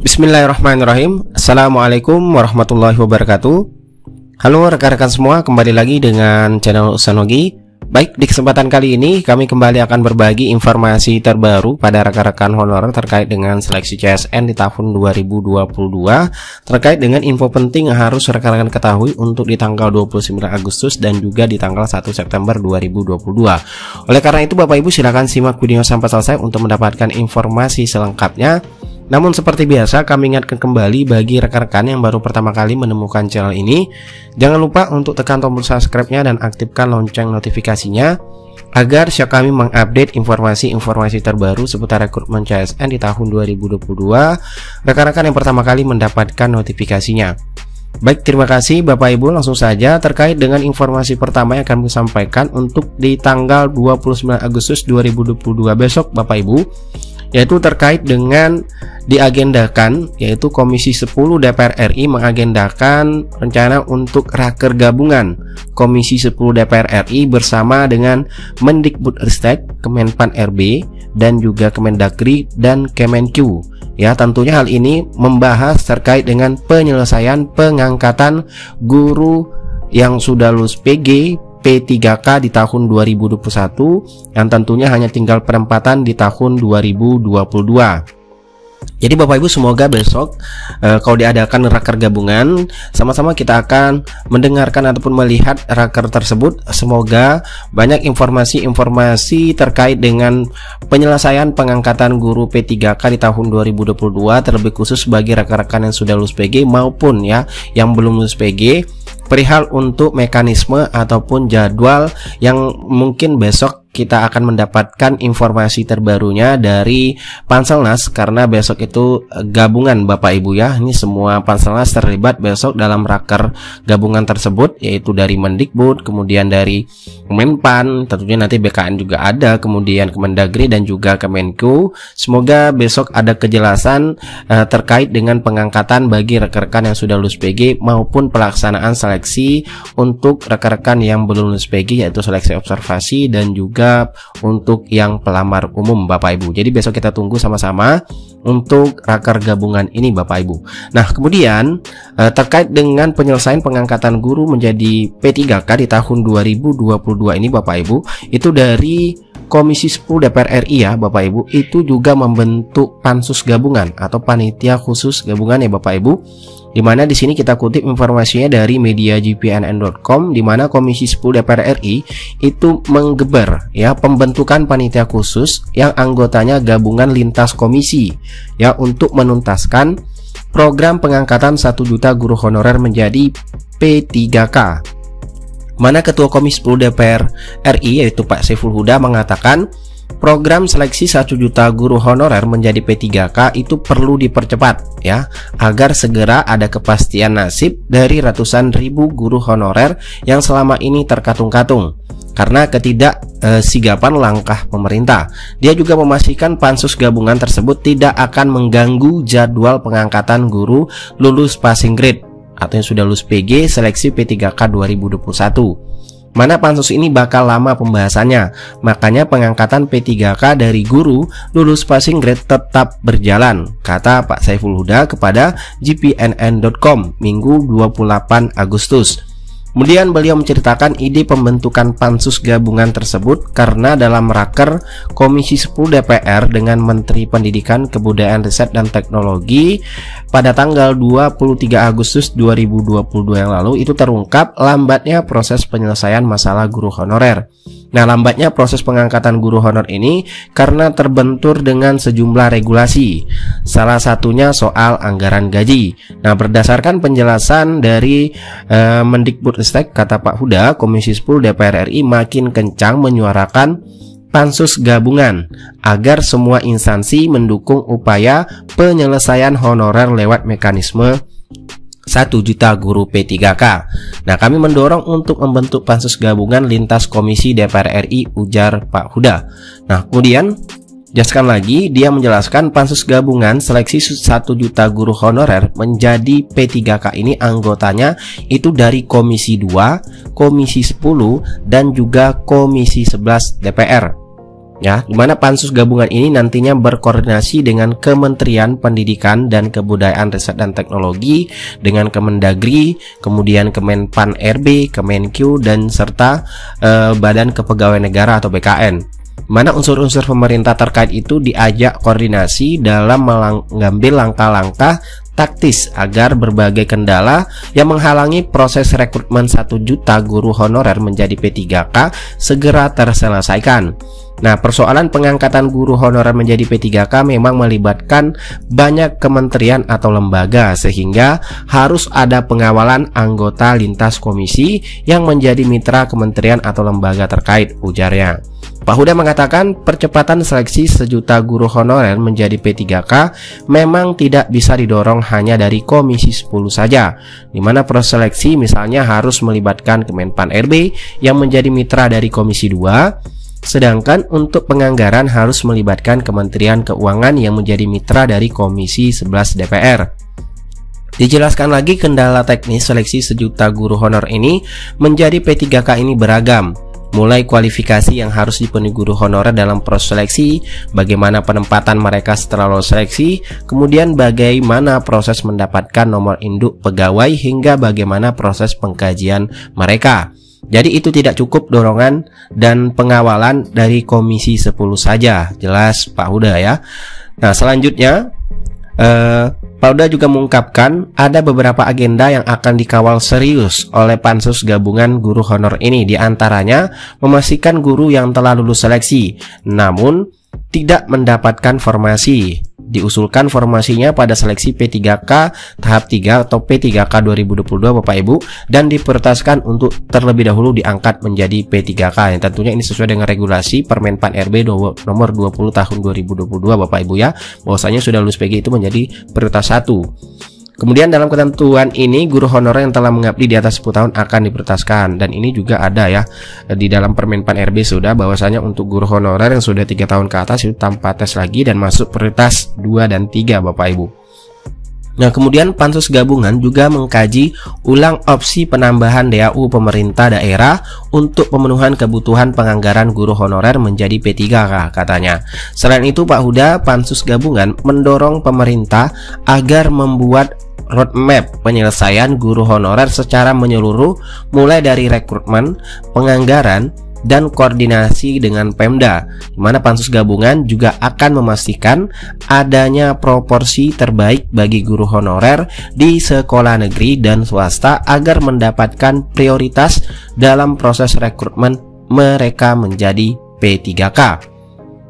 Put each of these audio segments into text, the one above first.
Bismillahirrahmanirrahim. Assalamualaikum warahmatullahi wabarakatuh. Halo rekan-rekan semua, kembali lagi dengan channel Usanogi. Baik, di kesempatan kali ini kami kembali akan berbagi informasi terbaru pada rekan-rekan honorer terkait dengan seleksi CSN di tahun 2022, terkait dengan info penting yang harus rekan-rekan ketahui untuk di tanggal 29 Agustus dan juga di tanggal 1 September 2022. Oleh karena itu Bapak Ibu silakan simak video sampai selesai untuk mendapatkan informasi selengkapnya. Namun seperti biasa kami ingatkan kembali bagi rekan-rekan yang baru pertama kali menemukan channel ini, jangan lupa untuk tekan tombol subscribe-nya dan aktifkan lonceng notifikasinya agar siap kami mengupdate informasi-informasi terbaru seputar rekrutmen CSN di tahun 2022. Rekan-rekan yang pertama kali mendapatkan notifikasinya. Baik, terima kasih Bapak Ibu. Langsung saja terkait dengan informasi pertama yang akan kami sampaikan untuk di tanggal 29 Agustus 2022 besok Bapak Ibu, yaitu terkait dengan diagendakan, yaitu Komisi 10 DPR RI mengagendakan rencana untuk raker gabungan Komisi 10 DPR RI bersama dengan Mendikbudristek, Kemenpan RB, dan juga Kemendagri dan Kemenq. Ya, tentunya hal ini membahas terkait dengan penyelesaian pengangkatan guru yang sudah lulus PG P3K di tahun 2021 yang tentunya hanya tinggal penempatan di tahun 2022. Jadi Bapak Ibu semoga besok kalau diadakan raker gabungan sama-sama kita akan mendengarkan ataupun melihat raker tersebut. Semoga banyak informasi-informasi terkait dengan penyelesaian pengangkatan guru P3K di tahun 2022, terlebih khusus bagi rekan-rekan yang sudah lulus PG maupun ya yang belum lulus PG, perihal untuk mekanisme ataupun jadwal yang mungkin besok kita akan mendapatkan informasi terbarunya dari Panselnas, karena besok itu gabungan Bapak Ibu ya. Ini semua Panselnas terlibat besok dalam raker gabungan tersebut, yaitu dari Mendikbud, kemudian dari Kemenpan, tentunya nanti BKN juga ada, kemudian Kemendagri dan juga Kemenq. Semoga besok ada kejelasan terkait dengan pengangkatan bagi rekan-rekan yang sudah lulus PG maupun pelaksanaan seleksi untuk rekan-rekan yang belum lulus PG, yaitu seleksi observasi dan juga untuk yang pelamar umum Bapak Ibu. Jadi besok kita tunggu sama-sama untuk raker gabungan ini Bapak Ibu. Nah kemudian terkait dengan penyelesaian pengangkatan guru menjadi P3K di tahun 2022 ini Bapak Ibu, itu dari Komisi 10 DPR RI ya Bapak Ibu, itu juga membentuk pansus gabungan atau panitia khusus gabungan ya Bapak Ibu, dimana di sini kita kutip informasinya dari media gpnn.com, dimana Komisi 10 DPR RI itu menggeber ya pembentukan panitia khusus yang anggotanya gabungan lintas komisi ya untuk menuntaskan program pengangkatan 1 juta guru honorer menjadi P3K. Mana Ketua Komisi 10 DPR RI yaitu Pak Saiful Huda mengatakan program seleksi 1 juta guru honorer menjadi P3K itu perlu dipercepat ya, agar segera ada kepastian nasib dari ratusan ribu guru honorer yang selama ini terkatung-katung karena ketidaksigapan langkah pemerintah. Dia juga memastikan pansus gabungan tersebut tidak akan mengganggu jadwal pengangkatan guru lulus passing grade atau yang sudah lulus PG seleksi P3K 2021. Mana pansus ini bakal lama pembahasannya, makanya pengangkatan P3K dari guru lulus passing grade tetap berjalan, kata Pak Saiful Huda kepada gpnn.com Minggu 28 Agustus. Kemudian beliau menceritakan ide pembentukan pansus gabungan tersebut karena dalam raker Komisi 10 DPR dengan Menteri Pendidikan, Kebudayaan, Riset, dan Teknologi pada tanggal 23 Agustus 2022 yang lalu itu terungkap lambatnya proses penyelesaian masalah guru honorer. Nah, lambatnya proses pengangkatan guru honor ini karena terbentur dengan sejumlah regulasi. Salah satunya soal anggaran gaji. Nah, berdasarkan penjelasan dari Mendikbudristek, kata Pak Huda, Komisi 10 DPR RI makin kencang menyuarakan pansus gabungan agar semua instansi mendukung upaya penyelesaian honorer lewat mekanisme 1 juta guru P3K. Nah, kami mendorong untuk membentuk pansus gabungan lintas komisi DPR RI, ujar Pak Huda. Nah, kemudian jelaskan lagi, dia menjelaskan pansus gabungan seleksi 1 juta guru honorer menjadi P3K ini anggotanya itu dari Komisi 2, Komisi 10, dan juga Komisi 11 DPR. Ya, di mana pansus gabungan ini nantinya berkoordinasi dengan Kementerian Pendidikan dan Kebudayaan Riset dan Teknologi, dengan Kemendagri, kemudian Kemenpan RB, Kemenq, dan serta Badan Kepegawaian Negara atau BKN. Mana unsur-unsur pemerintah terkait itu diajak koordinasi dalam mengambil langkah-langkah taktis agar berbagai kendala yang menghalangi proses rekrutmen 1 juta guru honorer menjadi P3K segera terselesaikan. Nah, persoalan pengangkatan guru honorer menjadi P3K memang melibatkan banyak kementerian atau lembaga, sehingga harus ada pengawalan anggota lintas komisi yang menjadi mitra kementerian atau lembaga terkait, ujarnya. Pak Huda mengatakan percepatan seleksi 1 juta guru honorer menjadi P3K memang tidak bisa didorong hanya dari Komisi 10 saja, di mana proses seleksi misalnya harus melibatkan Kemenpan RB yang menjadi mitra dari Komisi 2, sedangkan untuk penganggaran harus melibatkan Kementerian Keuangan yang menjadi mitra dari Komisi 11 DPR. Dijelaskan lagi, kendala teknis seleksi 1 juta guru honor ini menjadi P3K ini beragam, mulai kualifikasi yang harus dipenuhi guru honorer dalam proses seleksi, bagaimana penempatan mereka setelah lolos seleksi, kemudian bagaimana proses mendapatkan nomor induk pegawai, hingga bagaimana proses pengkajian mereka. Jadi itu tidak cukup dorongan dan pengawalan dari Komisi 10 saja, jelas Pak Huda ya. Nah, selanjutnya Pak Huda juga mengungkapkan ada beberapa agenda yang akan dikawal serius oleh pansus gabungan guru honor ini, diantaranya memastikan guru yang telah lulus seleksi namun tidak mendapatkan formasi, diusulkan formasinya pada seleksi P3K tahap 3 atau P3K 2022 Bapak Ibu, dan diprioritaskan untuk terlebih dahulu diangkat menjadi P3K. Yang tentunya ini sesuai dengan regulasi Permenpan RB nomor 20 tahun 2022 Bapak Ibu ya, bahwasanya sudah lulus PG itu menjadi prioritas 1. Kemudian dalam ketentuan ini guru honorer yang telah mengabdi di atas 10 tahun akan diprioritaskan, dan ini juga ada ya di dalam Permenpan RB sudah, bahwasanya untuk guru honorer yang sudah 3 tahun ke atas itu tanpa tes lagi dan masuk prioritas 2 dan 3 Bapak Ibu. Nah, kemudian pansus gabungan juga mengkaji ulang opsi penambahan DAU pemerintah daerah untuk pemenuhan kebutuhan penganggaran guru honorer menjadi P3K katanya. Selain itu Pak Huda, pansus gabungan mendorong pemerintah agar membuat roadmap penyelesaian guru honorer secara menyeluruh, mulai dari rekrutmen, penganggaran, dan koordinasi dengan Pemda, di mana pansus gabungan juga akan memastikan adanya proporsi terbaik bagi guru honorer di sekolah negeri dan swasta agar mendapatkan prioritas dalam proses rekrutmen mereka menjadi P3K.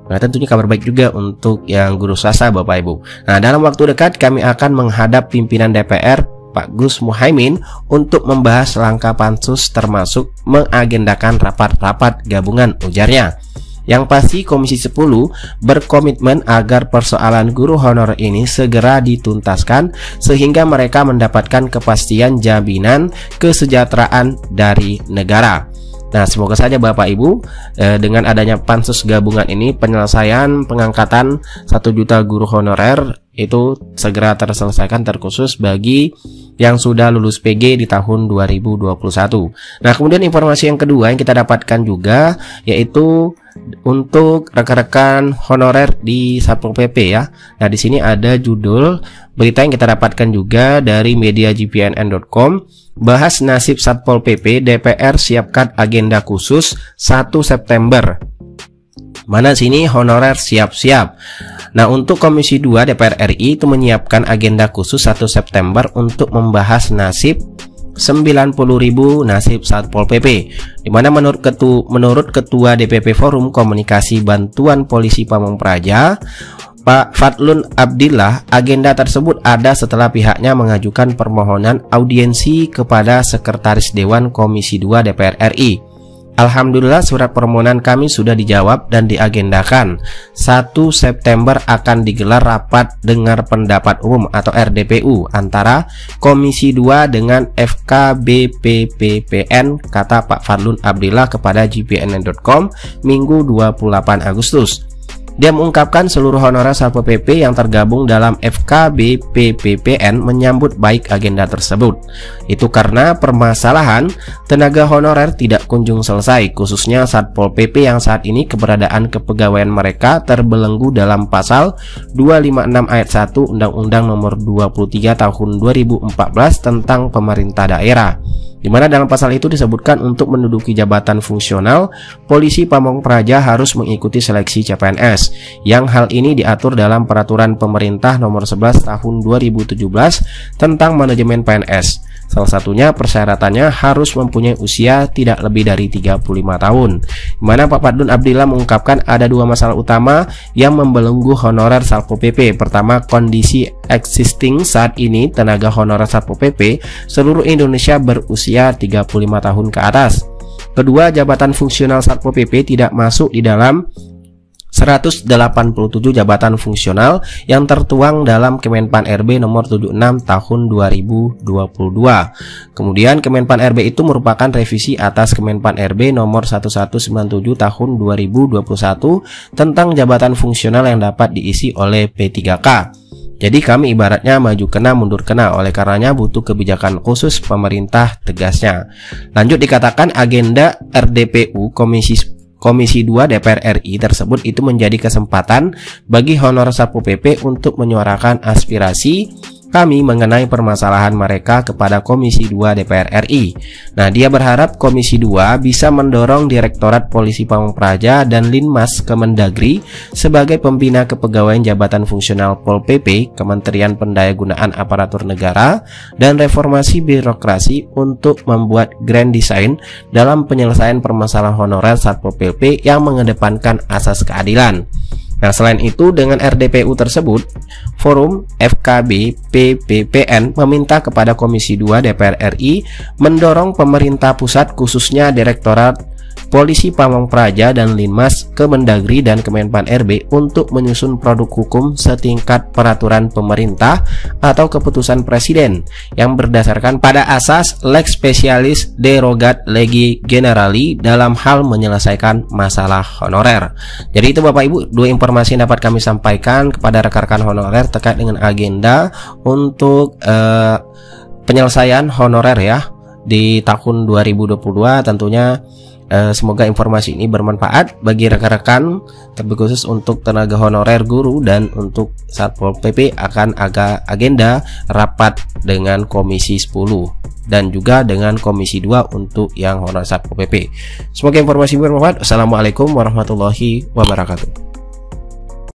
Nah, tentunya kabar baik juga untuk yang guru swasta Bapak Ibu. Nah, dalam waktu dekat kami akan menghadap pimpinan DPR Pak Gus Muhaimin untuk membahas langkah pansus, termasuk mengagendakan rapat-rapat gabungan, ujarnya. Yang pasti Komisi 10 berkomitmen agar persoalan guru honor ini segera dituntaskan sehingga mereka mendapatkan kepastian jaminan kesejahteraan dari negara. Nah, semoga saja Bapak Ibu dengan adanya pansus gabungan ini penyelesaian pengangkatan 1 juta guru honorer itu segera terselesaikan, terkhusus bagi yang sudah lulus PG di tahun 2021. Nah, kemudian informasi yang kedua yang kita dapatkan juga yaitu untuk rekan-rekan honorer di Satpol PP ya. Nah, di sini ada judul berita yang kita dapatkan juga dari media gpnn.com, bahas nasib Satpol PP, DPR siapkan agenda khusus 1 September. Mana sini honorer siap-siap. Nah, untuk Komisi 2 DPR RI itu menyiapkan agenda khusus 1 September untuk membahas nasib 90.000 nasib Satpol PP, di mana menurut Ketua DPP Forum Komunikasi Bantuan Polisi Pamong Praja Pak Fadlun Abdillah, agenda tersebut ada setelah pihaknya mengajukan permohonan audiensi kepada Sekretaris Dewan Komisi 2 DPR RI. Alhamdulillah surat permohonan kami sudah dijawab dan diagendakan. 1 September akan digelar rapat dengar pendapat umum atau RDPU antara Komisi 2 dengan FKBPPPN, kata Pak Fadlun Abdillah kepada gpnn.com Minggu 28 Agustus. Dia mengungkapkan seluruh honorer Satpol PP yang tergabung dalam FKB PPPN menyambut baik agenda tersebut. Itu karena permasalahan tenaga honorer tidak kunjung selesai, khususnya Satpol PP yang saat ini keberadaan kepegawaian mereka terbelenggu dalam pasal 256 ayat 1 Undang-Undang Nomor 23 Tahun 2014 tentang pemerintah daerah, di mana dalam pasal itu disebutkan untuk menduduki jabatan fungsional, polisi Pamong Praja harus mengikuti seleksi CPNS, yang hal ini diatur dalam Peraturan Pemerintah Nomor 11 Tahun 2017 tentang manajemen PNS. Salah satunya persyaratannya harus mempunyai usia tidak lebih dari 35 tahun. Di mana Pak Padun Abdillah mengungkapkan ada dua masalah utama yang membelenggu honorer Satpol PP. Pertama, kondisi existing saat ini tenaga honorer Satpol PP seluruh Indonesia berusia 35 tahun ke atas. Kedua, jabatan fungsional Satpol PP tidak masuk di dalam 187 jabatan fungsional yang tertuang dalam Kemenpan RB nomor 76 tahun 2022. Kemudian Kemenpan RB itu merupakan revisi atas Kemenpan RB nomor 1197 tahun 2021 tentang jabatan fungsional yang dapat diisi oleh P3K. Jadi kami ibaratnya maju kena mundur kena, oleh karenanya butuh kebijakan khusus pemerintah, tegasnya. Lanjut dikatakan agenda RDPU Komisi 2 DPR RI tersebut itu menjadi kesempatan bagi honorer Satpol PP untuk menyuarakan aspirasi kami mengenai permasalahan mereka kepada Komisi 2 DPR RI. Nah, dia berharap Komisi 2 bisa mendorong Direktorat Polisi Pamong Praja dan Linmas Kemendagri sebagai pembina kepegawaian jabatan fungsional Pol PP, Kementerian Pendayagunaan Aparatur Negara, dan reformasi birokrasi untuk membuat grand design dalam penyelesaian permasalahan honorer Satpol PP yang mengedepankan asas keadilan. Nah, selain itu dengan RDPU tersebut, Forum FKB PPPN meminta kepada Komisi 2 DPR RI mendorong pemerintah pusat khususnya Direktorat Polisi Pamong Praja dan Linmas Kemendagri dan Kemenpan RB untuk menyusun produk hukum setingkat peraturan pemerintah atau keputusan presiden yang berdasarkan pada asas lex specialis derogat legi generali dalam hal menyelesaikan masalah honorer. Jadi itu Bapak Ibu, dua informasi yang dapat kami sampaikan kepada rekan-rekan honorer terkait dengan agenda untuk penyelesaian honorer ya di tahun 2022 tentunya. Semoga informasi ini bermanfaat bagi rekan-rekan, terlebih khusus untuk tenaga honorer guru dan untuk Satpol PP akan agenda rapat dengan Komisi 10 dan juga dengan Komisi 2 untuk yang honorer Satpol PP. Semoga informasi bermanfaat. Assalamualaikum warahmatullahi wabarakatuh.